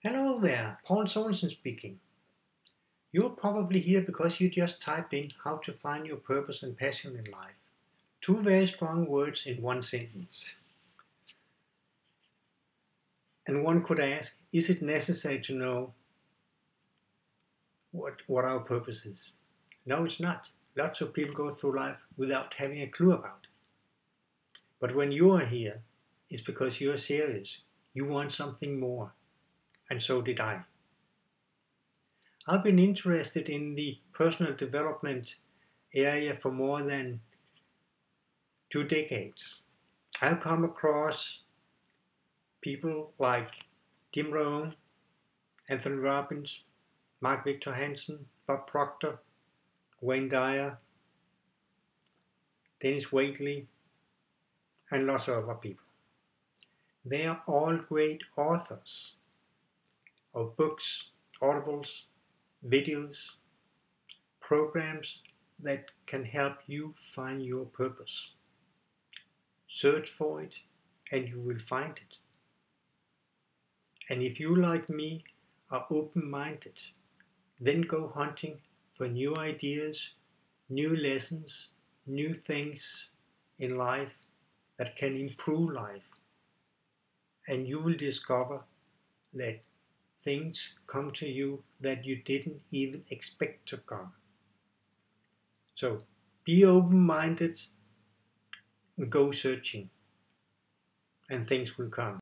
Hello there, Paul Sorensen speaking. You're probably here because you just typed in how to find your purpose and passion in life. Two very strong words in one sentence. And one could ask, is it necessary to know what our purpose is? No, it's not. Lots of people go through life without having a clue about it. But when you are here, it's because you're serious. You want something more. And so did I. I've been interested in the personal development area for more than 2 decades. I've come across people like Jim Rohn, Anthony Robbins, Mark Victor Hansen, Bob Proctor, Wayne Dyer, Dennis Waitley, and lots of other people. They are all great authors of books, audibles, videos, programs that can help you find your purpose. Search for it and you will find it. And if you, like me, are open-minded, then go hunting for new ideas, new lessons, new things in life that can improve life. And you will discover that things come to you that you didn't even expect to come. So be open-minded and go searching, and things will come.